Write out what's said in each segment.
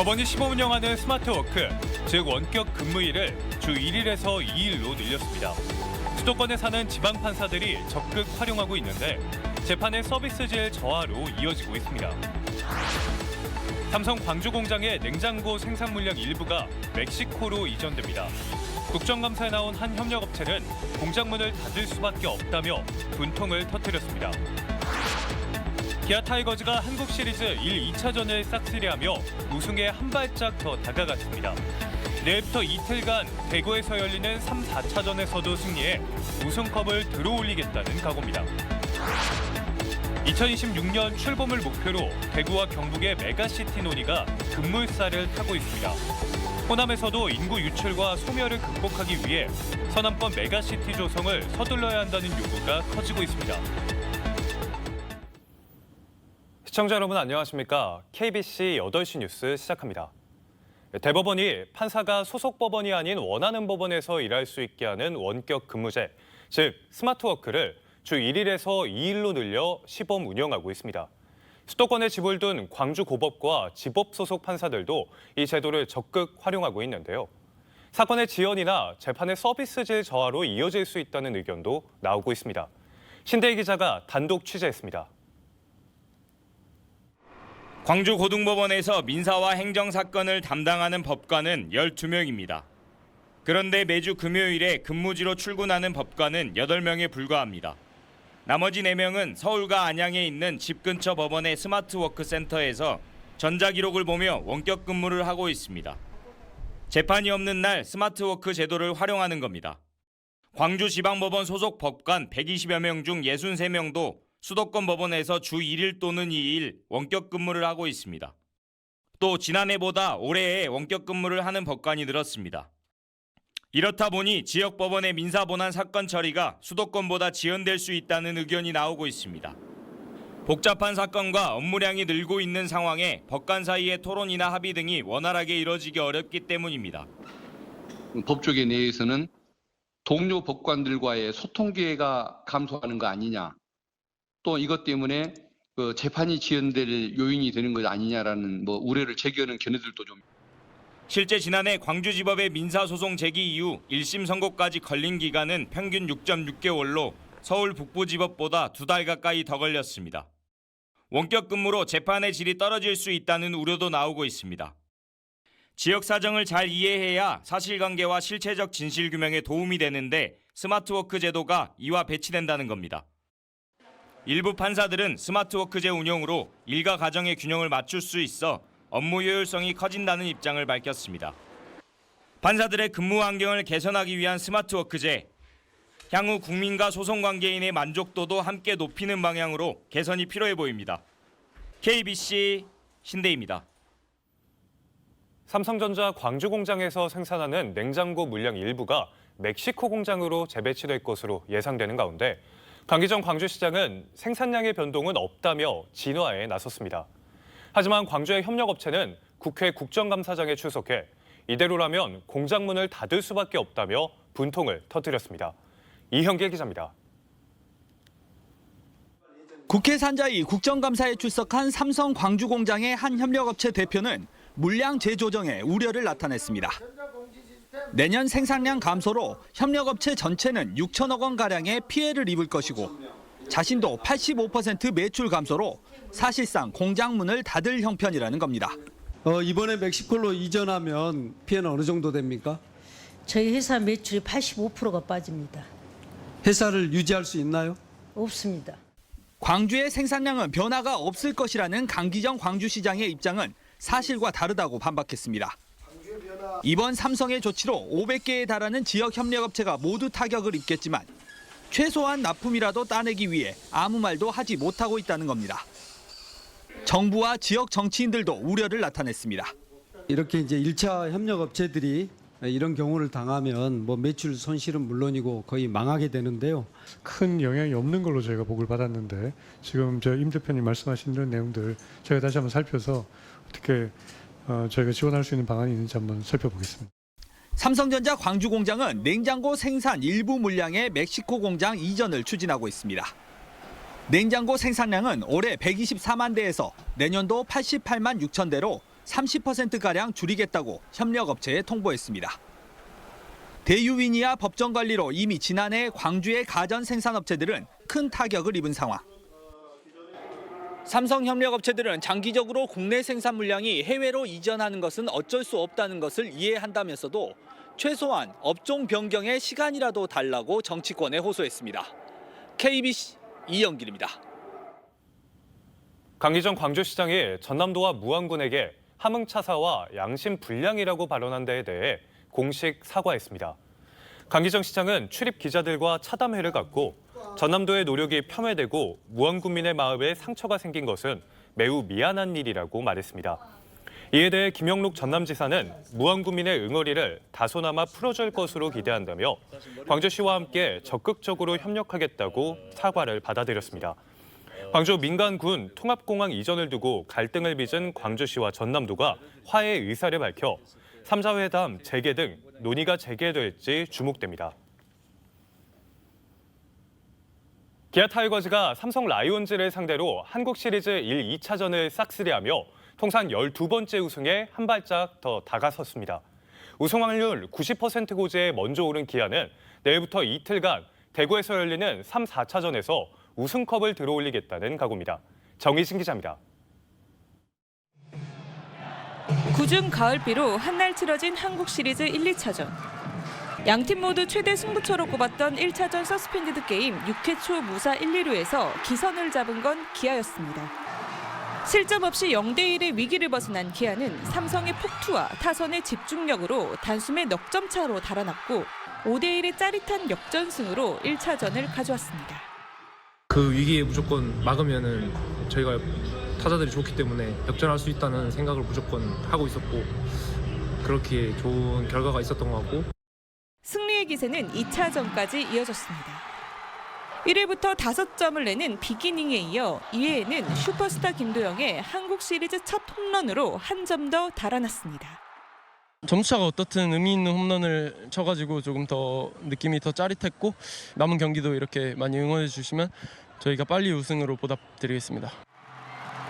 법원이 시범 운영하는 스마트워크, 즉 원격 근무일을 주 1일에서 2일로 늘렸습니다. 수도권에 사는 지방 판사들이 적극 활용하고 있는데 재판의 서비스질 저하로 이어지고 있습니다. 삼성 광주 공장의 냉장고 생산 물량 일부가 멕시코로 이전됩니다. 국정감사에 나온 한 협력업체는 공장 문을 닫을 수밖에 없다며 분통을 터뜨렸습니다. 기아 타이거즈가 한국 시리즈 1, 2차전을 싹쓸이하며 우승에 한 발짝 더 다가갔습니다. 내일부터 이틀간 대구에서 열리는 3, 4차전에서도 승리해 우승컵을 들어올리겠다는 각오입니다. 2026년 출범을 목표로 대구와 경북의 메가시티 논의가 급물살을 타고 있습니다. 호남에서도 인구 유출과 소멸을 극복하기 위해 서남권 메가시티 조성을 서둘러야 한다는 요구가 커지고 있습니다. 시청자 여러분 안녕하십니까? KBC 8시 뉴스 시작합니다. 대법원이 판사가 소속 법원이 아닌 원하는 법원에서 일할 수 있게 하는 원격 근무제, 즉 스마트워크를 주 1일에서 2일로 늘려 시범 운영하고 있습니다. 수도권에 집을 둔 광주고법과 지법 소속 판사들도 이 제도를 적극 활용하고 있는데요. 사건의 지연이나 재판의 서비스질 저하로 이어질 수 있다는 의견도 나오고 있습니다. 신대희 기자가 단독 취재했습니다. 광주고등법원에서 민사와 행정사건을 담당하는 법관은 12명입니다. 그런데 매주 금요일에 근무지로 출근하는 법관은 8명에 불과합니다. 나머지 4명은 서울과 안양에 있는 집 근처 법원의 스마트워크 센터에서 전자기록을 보며 원격 근무를 하고 있습니다. 재판이 없는 날 스마트워크 제도를 활용하는 겁니다. 광주지방법원 소속 법관 120여 명 중 63명도 수도권 법원에서 주 1일 또는 2일 원격 근무를 하고 있습니다. 또 지난해보다 올해에 원격 근무를 하는 법관이 늘었습니다. 이렇다 보니 지역 법원의 민사 본안 사건 처리가 수도권보다 지연될 수 있다는 의견이 나오고 있습니다. 복잡한 사건과 업무량이 늘고 있는 상황에 법관 사이의 토론이나 합의 등이 원활하게 이뤄지기 어렵기 때문입니다. 법조계 내에서는 동료 법관들과의 소통 기회가 감소하는 거 아니냐, 또 이것 때문에 재판이 지연될 요인이 되는 것 아니냐라는 우려를 제기하는 견해들도 좀. 실제 지난해 광주지법의 민사소송 제기 이후 1심 선고까지 걸린 기간은 평균 6.6개월로 서울 북부지법보다 2달 가까이 더 걸렸습니다. 원격 근무로 재판의 질이 떨어질 수 있다는 우려도 나오고 있습니다. 지역 사정을 잘 이해해야 사실관계와 실체적 진실규명에 도움이 되는데 스마트워크 제도가 이와 배치된다는 겁니다. 일부 판사들은 스마트워크제 운영으로 일과 가정의 균형을 맞출 수 있어 업무 효율성이 커진다는 입장을 밝혔습니다. 판사들의 근무 환경을 개선하기 위한 스마트워크제, 향후 국민과 소송관계인의 만족도도 함께 높이는 방향으로 개선이 필요해 보입니다. KBC 신대희입니다. 삼성전자 광주 공장에서 생산하는 냉장고 물량 일부가 멕시코 공장으로 재배치될 것으로 예상되는 가운데 강기정 광주시장은 생산량의 변동은 없다며 진화에 나섰습니다. 하지만 광주의 협력업체는 국회 국정감사장에 출석해 이대로라면 공장 문을 닫을 수밖에 없다며 분통을 터뜨렸습니다. 이형길 기자입니다. 국회 산자위 국정감사에 출석한 삼성 광주 공장의 한 협력업체 대표는 물량 재조정에 우려를 나타냈습니다. 내년 생산량 감소로 협력업체 전체는 6천억 원가량의 피해를 입을 것이고 자신도 85% 매출 감소로 사실상 공장 문을 닫을 형편이라는 겁니다. 이번에 멕시코로 이전하면 피해는 어느 정도 됩니까? 저희 회사 매출이 85%가 빠집니다. 회사를 유지할 수 있나요? 없습니다. 광주의 생산량은 변화가 없을 것이라는 강기정 광주시장의 입장은 사실과 다르다고 반박했습니다. 이번 삼성의 조치로 500개에 달하는 지역 협력업체가 모두 타격을 입겠지만 최소한 납품이라도 따내기 위해 아무 말도 하지 못하고 있다는 겁니다. 정부와 지역 정치인들도 우려를 나타냈습니다. 이렇게 이제 1차 협력업체들이 이런 경우를 당하면 매출 손실은 물론이고 거의 망하게 되는데요. 큰 영향이 없는 걸로 저희가 보고를 받았는데 지금 임 대표님 말씀하신 이런 내용들 저희가 다시 한번 살펴서 어떻게 저희가 지원할 수 있는 방안이 있는지 한번 살펴보겠습니다. 삼성전자 광주 공장은 냉장고 생산 일부 물량의 멕시코 공장 이전을 추진하고 있습니다. 냉장고 생산량은 올해 124만 대에서 내년도 88만 6천 대로 30%가량 줄이겠다고 협력업체에 통보했습니다. 대유위니아 법정 관리로 이미 지난해 광주의 가전 생산업체들은 큰 타격을 입은 상황. 삼성협력업체들은 장기적으로 국내 생산 물량이 해외로 이전하는 것은 어쩔 수 없다는 것을 이해한다면서도 최소한 업종 변경에 시간이라도 달라고 정치권에 호소했습니다. KBC 이영길입니다. 강기정 광주시장이 전남도와 무안군에게 함흥차사와 양심 불량이라고 발언한 데에 대해 공식 사과했습니다. 강기정 시장은 출입 기자들과 차담회를 갖고 전남도의 노력이 폄훼되고 무안군민의 마음에 상처가 생긴 것은 매우 미안한 일이라고 말했습니다. 이에 대해 김영록 전남지사는 무안군민의 응어리를 다소나마 풀어줄 것으로 기대한다며 광주시와 함께 적극적으로 협력하겠다고 사과를 받아들였습니다. 광주 민간군 통합공항 이전을 두고 갈등을 빚은 광주시와 전남도가 화해 의사를 밝혀 3자 회담 재개 등 논의가 재개될지 주목됩니다. 기아 타이거즈가 삼성 라이온즈를 상대로 한국 시리즈 1, 2차전을 싹쓸이하며 통산 12번째 우승에 한 발짝 더 다가섰습니다. 우승 확률 90% 고지에 먼저 오른 기아는 내일부터 이틀간 대구에서 열리는 3, 4차전에서 우승컵을 들어올리겠다는 각오입니다. 정희진 기자입니다. 궂은 가을비로 한날 치러진 한국 시리즈 1, 2차전. 양팀 모두 최대 승부처로 꼽았던 1차전 서스펜디드 게임 6회 초 무사 1, 2루에서 기선을 잡은 건 기아였습니다. 실점 없이 0대1의 위기를 벗어난 기아는 삼성의 폭투와 타선의 집중력으로 단숨에 넉 점 차로 달아났고 5대1의 짜릿한 역전승으로 1차전을 가져왔습니다. 그 위기에 무조건 막으면은 저희가 타자들이 좋기 때문에 역전할 수 있다는 생각을 무조건 하고 있었고 그렇게 좋은 결과가 있었던 것 같고 승리의 기세는 2차전까지 이어졌습니다. 1회부터 5점을 내는 비기닝에 이어 2회에는 슈퍼스타 김도영의 한국 시리즈 첫 홈런으로 한 점 더 달아났습니다. 점수차가 어떻든 의미 있는 홈런을 쳐가지고 조금 더 느낌이 더 짜릿했고 남은 경기도 이렇게 많이 응원해 주시면 저희가 빨리 우승으로 보답드리겠습니다.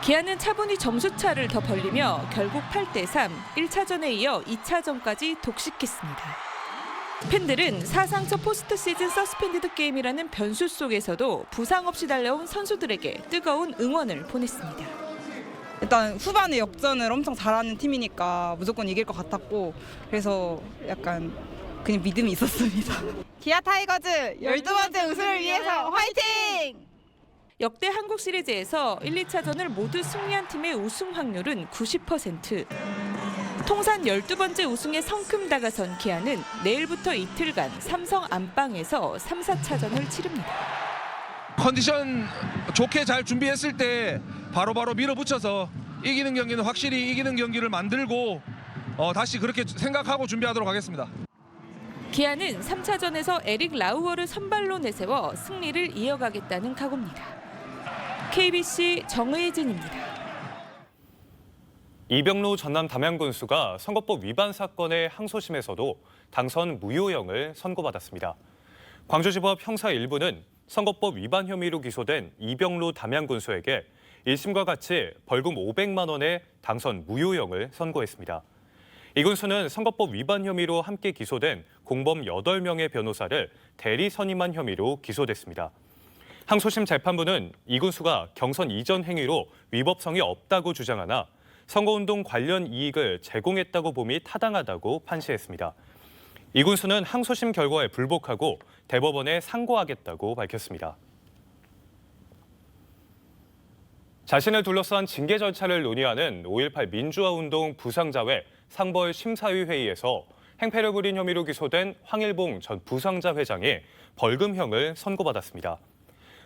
기아는 차분히 점수차를 더 벌리며 결국 8대3, 1차전에 이어 2차전까지 독식했습니다. 팬들은 사상 첫 포스트 시즌 서스펜디드 게임이라는 변수 속에서도 부상 없이 달려온 선수들에게 뜨거운 응원을 보냈습니다. 일단 후반에 역전을 엄청 잘하는 팀이니까 무조건 이길 것 같았고 그래서 약간 그냥 믿음이 있었습니다. 기아 타이거즈 12번째 우승을 위해서 화이팅! 역대 한국 시리즈에서 1, 2차전을 모두 승리한 팀의 우승 확률은 90%. 통산 12번째 우승에 성큼 다가선 기아는 내일부터 이틀간 삼성 안방에서 3, 4차전을 치릅니다. 컨디션 좋게 잘 준비했을 때 바로바로 밀어붙여서 이기는 경기는 확실히 이기는 경기를 만들고 다시 그렇게 생각하고 준비하도록 하겠습니다. 기아는 3차전에서 에릭 라우어를 선발로 내세워 승리를 이어가겠다는 각오입니다. KBC 정의진입니다. 이병로 전남 담양군수가 선거법 위반 사건의 항소심에서도 당선 무효형을 선고받았습니다. 광주지법 형사 1부는 선거법 위반 혐의로 기소된 이병로 담양군수에게 1심과 같이 벌금 500만 원의 당선 무효형을 선고했습니다. 이 군수는 선거법 위반 혐의로 함께 기소된 공범 8명의 변호사를 대리 선임한 혐의로 기소됐습니다. 항소심 재판부는 이 군수가 경선 이전 행위로 위법성이 없다고 주장하나 선거운동 관련 이익을 제공했다고 봄이 타당하다고 판시했습니다. 이 군수는 항소심 결과에 불복하고 대법원에 상고하겠다고 밝혔습니다. 자신을 둘러싼 징계 절차를 논의하는 5.18 민주화운동 부상자회 상벌 심사위 회의에서 행패를 부린 혐의로 기소된 황일봉 전 부상자 회장이 벌금형을 선고받았습니다.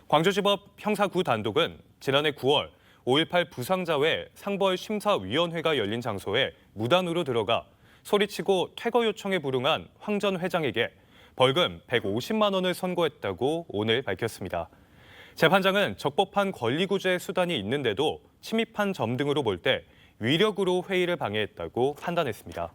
광주지법 형사 9 단독은 지난해 9월 5.18 부상자회 상벌심사위원회가 열린 장소에 무단으로 들어가 소리치고 퇴거 요청에 불응한 황 전 회장에게 벌금 150만 원을 선고했다고 오늘 밝혔습니다. 재판장은 적법한 권리구제 수단이 있는데도 침입한 점 등으로 볼 때 위력으로 회의를 방해했다고 판단했습니다.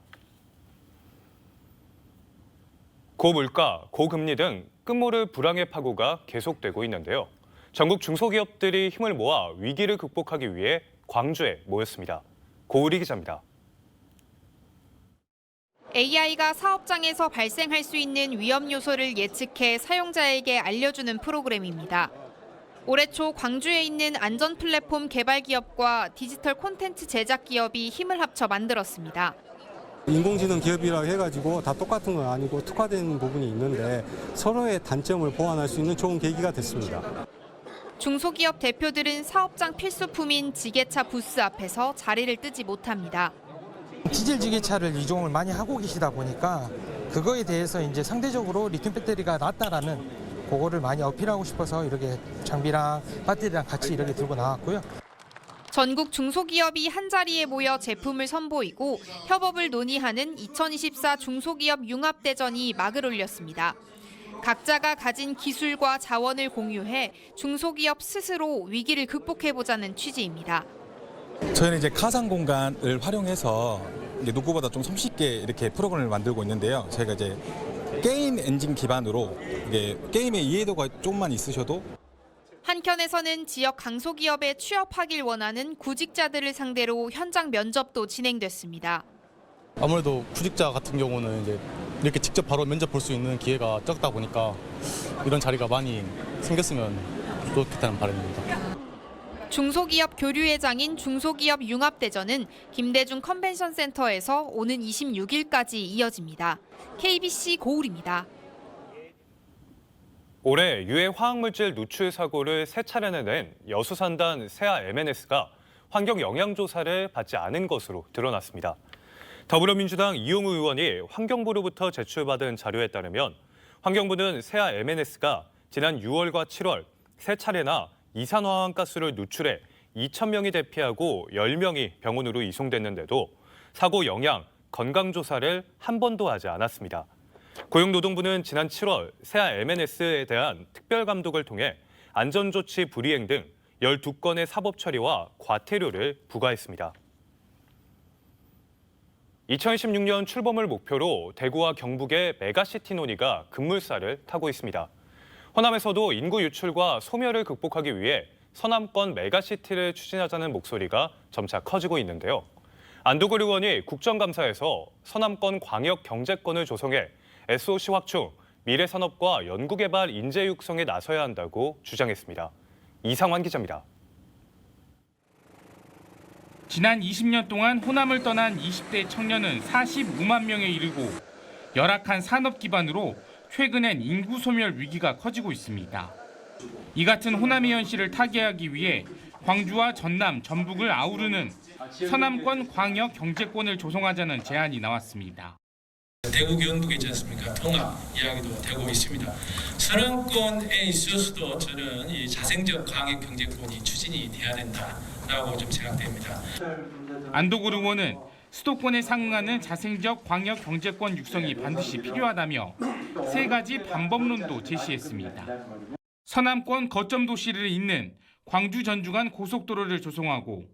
고물가, 고금리 등 끝모를 불황의 파고가 계속되고 있는데요. 전국 중소기업들이 힘을 모아 위기를 극복하기 위해 광주에 모였습니다. 고우리 기자입니다. AI가 사업장에서 발생할 수 있는 위험 요소를 예측해 사용자에게 알려주는 프로그램입니다. 올해 초 광주에 있는 안전 플랫폼 개발 기업과 디지털 콘텐츠 제작 기업이 힘을 합쳐 만들었습니다. 인공지능 기업이라고 해가지고 다 똑같은 건 아니고 특화된 부분이 있는데 서로의 단점을 보완할 수 있는 좋은 계기가 됐습니다. 중소기업 대표들은 사업장 필수품인 지게차 부스 앞에서 자리를 뜨지 못합니다. 디젤 지게차를 이종을 많이 하고 계시다 보니까 그거에 대해서 이제 상대적으로 리튬 배터리가 낫다라는 그거를 많이 어필하고 싶어서 이렇게 장비랑 배터리랑 같이 이렇게 들고 나왔고요. 전국 중소기업이 한자리에 모여 제품을 선보이고 협업을 논의하는 2024 중소기업 융합대전이 막을 올렸습니다. 각자가 가진 기술과 자원을 공유해 중소기업 스스로 위기를 극복해보자는 취지입니다. 저희는 이제 가상 공간을 활용해서 이제 누구보다 좀 손쉽게 이렇게 프로그램을 만들고 있는데요. 저희가 이제 게임 엔진 기반으로 이게 게임의 이해도가 조금만 있으셔도 한켠에서는 지역 강소기업에 취업하길 원하는 구직자들을 상대로 현장 면접도 진행됐습니다. 아무래도 구직자 같은 경우는 이제 이렇게 직접 바로 면접 볼 수 있는 기회가 적다 보니까 이런 자리가 많이 생겼으면 좋겠다는 바람입니다. 중소기업 교류회장인 중소기업 융합대전은 김대중 컨벤션 센터에서 오는 26일까지 이어집니다. KBC 고울입니다. 올해 유해 화학물질 누출 사고를 3차례나 낸 여수산단 세아 MNS가 환경 영향조사를 받지 않은 것으로 드러났습니다. 더불어민주당 이용우 의원이 환경부로부터 제출받은 자료에 따르면 환경부는 세아 MNS가 지난 6월과 7월 3차례나 이산화황가스를 누출해 2,000명이 대피하고 10명이 병원으로 이송됐는데도 사고 영향, 건강조사를 한 번도 하지 않았습니다. 고용노동부는 지난 7월 세아 MNS에 대한 특별감독을 통해 안전조치 불이행 등 12건의 사법 처리와 과태료를 부과했습니다. 2016년 출범을 목표로 대구와 경북의 메가시티 논의가 급물살을 타고 있습니다. 호남에서도 인구 유출과 소멸을 극복하기 위해 서남권 메가시티를 추진하자는 목소리가 점차 커지고 있는데요. 안도걸 의원이 국정감사에서 서남권 광역 경제권을 조성해 SOC 확충, 미래산업과 연구개발 인재 육성에 나서야 한다고 주장했습니다. 이상환 기자입니다. 지난 20년 동안 호남을 떠난 20대 청년은 45만 명에 이르고 열악한 산업 기반으로 최근엔 인구 소멸 위기가 커지고 있습니다. 이 같은 호남의 현실을 타개하기 위해 광주와 전남, 전북을 아우르는 서남권 광역 경제권을 조성하자는 제안이 나왔습니다. 대구 경북이 있지 않습니까? 통합 이야기도 되고 있습니다. 서남권에 있어서도 저는 이 자생적 광역 경제권이 추진이 돼야 된다라고 좀 생각됩니다. 안도걸 의원은 수도권에 상응하는 자생적 광역 경제권 육성이 반드시 필요하다며 3가지 방법론도 제시했습니다. 서남권 거점 도시를 잇는 광주 전주 간 고속도로를 조성하고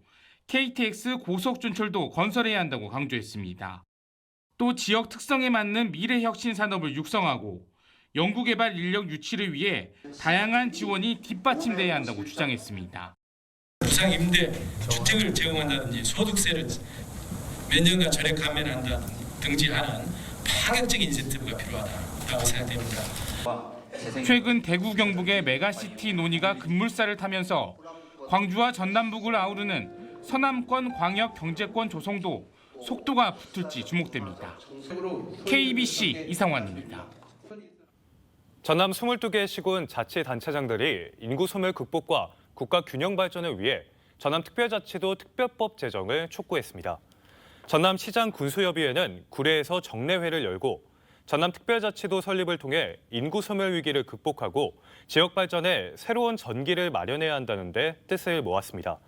KTX 고속준철도 건설해야 한다고 강조했습니다. 또 지역 특성에 맞는 미래혁신 산업을 육성하고 연구개발 인력 유치를 위해 다양한 지원이 뒷받침돼야 한다고 주장했습니다. 부상 임대 주택을 제공한다든지 소득세를 몇 년간 전액 감면한다 등지하는 파격적인 인센티브가 필요하다고 생각됩니다. 최근 대구 경북의 메가시티 논의가 급물살을 타면서 광주와 전남북을 아우르는 서남권 광역 경제권 조성도 속도가 붙을지 주목됩니다. KBC 이상환입니다. 전남 22개 시군 자치단체장들이 인구 소멸 극복과 국가 균형 발전을 위해 전남특별자치도 특별법 제정을 촉구했습니다. 전남시장 군수협의회는 구례에서 정례회를 열고 전남특별자치도 설립을 통해 인구 소멸 위기를 극복하고 지역 발전에 새로운 전기를 마련해야 한다는 데 뜻을 모았습니다.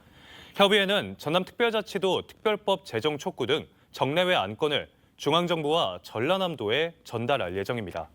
협의회는 전남특별자치도 특별법 제정 촉구 등 정례회 안건을 중앙정부와 전라남도에 전달할 예정입니다.